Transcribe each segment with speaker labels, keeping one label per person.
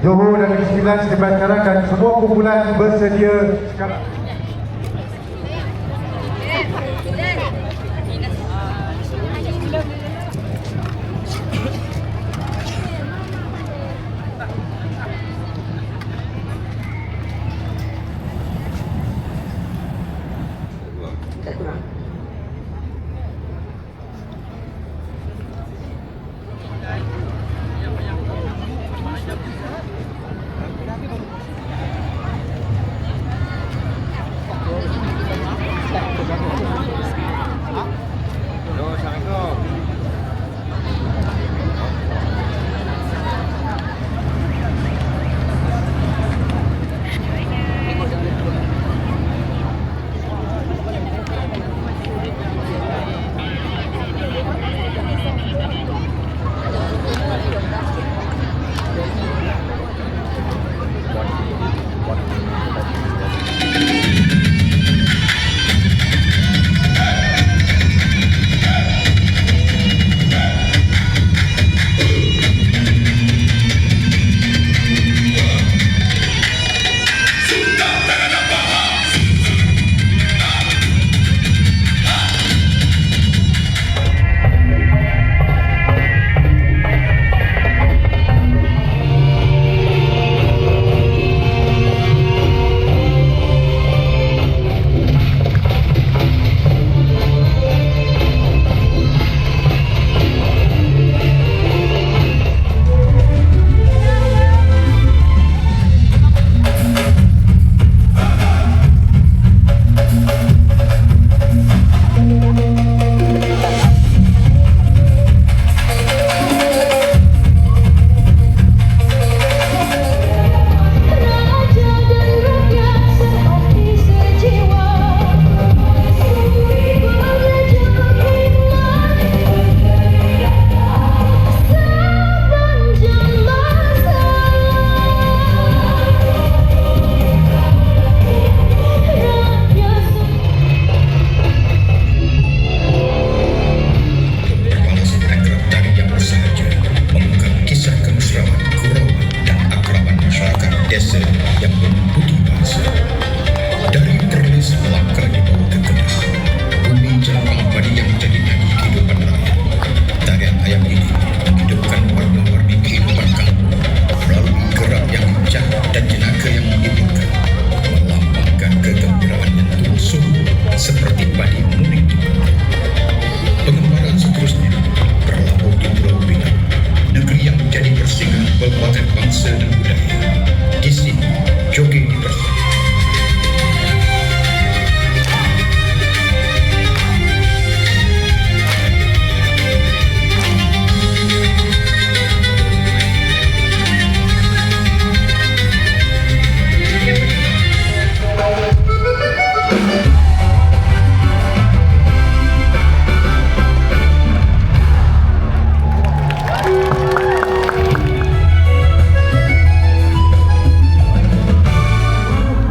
Speaker 1: Johor dan Negeri Sembilan setempat sekarang dan semua kumpulan bersedia sekarang.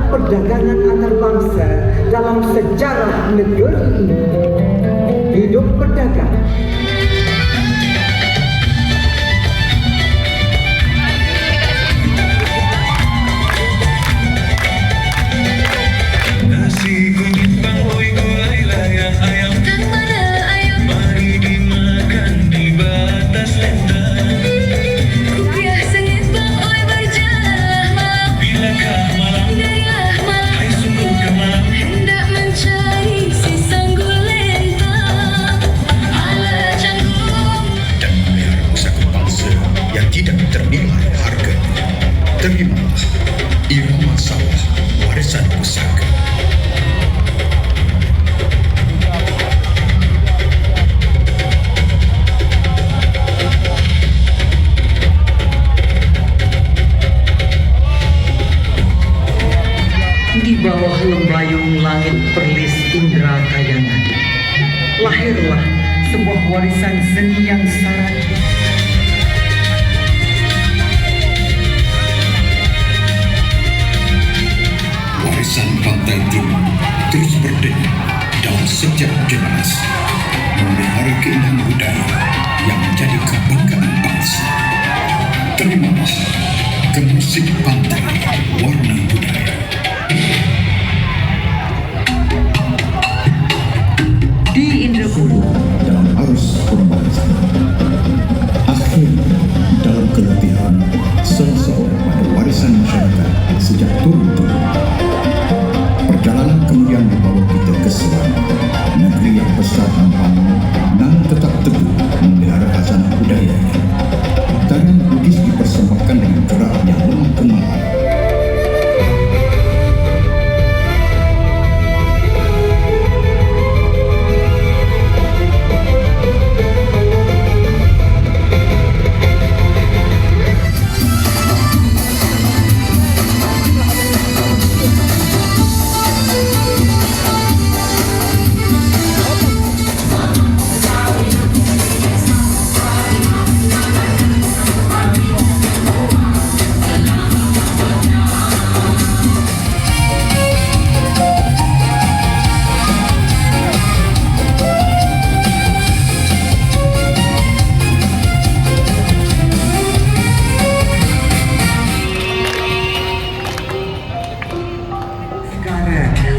Speaker 2: Perdagangan antar bangsa dalam sejarah negeri ini. Hidup pedagang.
Speaker 3: Nasi kuning bangkoi gulai layang ayam. Dan mana ayam? Mari dimakan di batas tenda. Rupiah sengit bangkoi berjalan malam. Bilakah malam? Hai sungguh gemalam. Hendak mencari si sanggulenta. Ala canggung.
Speaker 4: Dan memelihara pusaka palsu yang tidak ternilai harganya. Terimalah irama sawah warisan pusaka.
Speaker 2: Di bawah lembayung langit perlis Indra Kayangan, lahirlah sebuah warisan seni yang sarati.
Speaker 4: Warisan Pantai Timur terus berdiri dalam setiap generasi, memelihara keindahan budaya yang menjadi kebanggaan bangsa. Terimalah ke musik pantai warna budaya.
Speaker 2: Di Indrapura,
Speaker 4: Dalam arus pembalasan, akhirnya dalam keletihan seseorang pada warisan masyarakat sejak turun-turun. Perjalanan kemudian membawa kita ke Selangor, negeri yang besar nampaknya namun tetap teguh memelihara khazanah budayanya. Tarian Bugis dipersembahkan dengan gerak yang lemah gemala.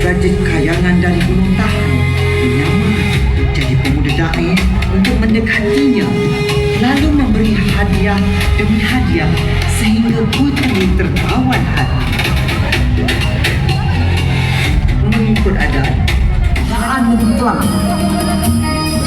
Speaker 2: Raja Kayangan dari Gunung Tahan menyamar jadi pemuda da'i untuk mendekatinya, lalu memberi hadiah demi hadiah sehingga putri tertawan hati. Mengikut adat, Daan Negeri Kelang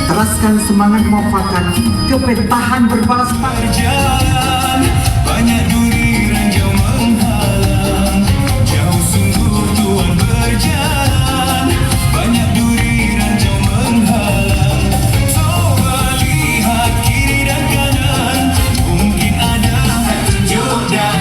Speaker 2: teraskan semangat muafakat ke pentahan berbalas
Speaker 3: Berjalan, banyak duri ranjau menghalang. Jauh sungguh Tuhan berjalan, banyak duri ranjau menghalang. Coba lihat kiri dan kanan, mungkin ada petunjuk dan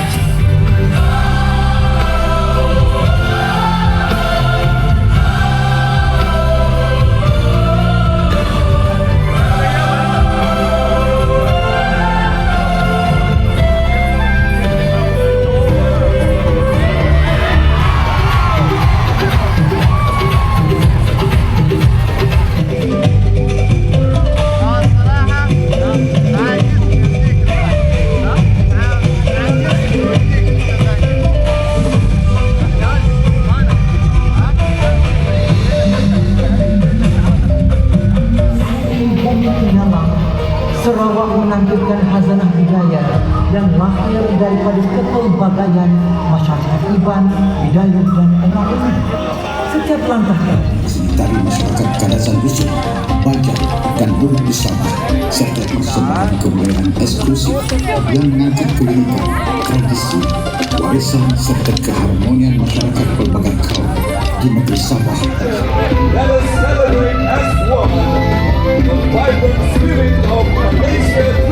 Speaker 5: Sarawak menampilkan khazanah budaya yang lahir daripada kepelbagaian masyarakat Iban, Bidayuh dan NKRI. Setiap langkah
Speaker 4: Seni tari masyarakat Kadazan Dusun, Bajau dan Huruf di Sabah serta persembahan kebudayaan eksklusif yang mengangkat keunikan, tradisi, warisan serta keharmonian masyarakat pelbagai kaum di negeri Sabah.
Speaker 6: Let us celebrate as one the vibrant spirit of Malaysia.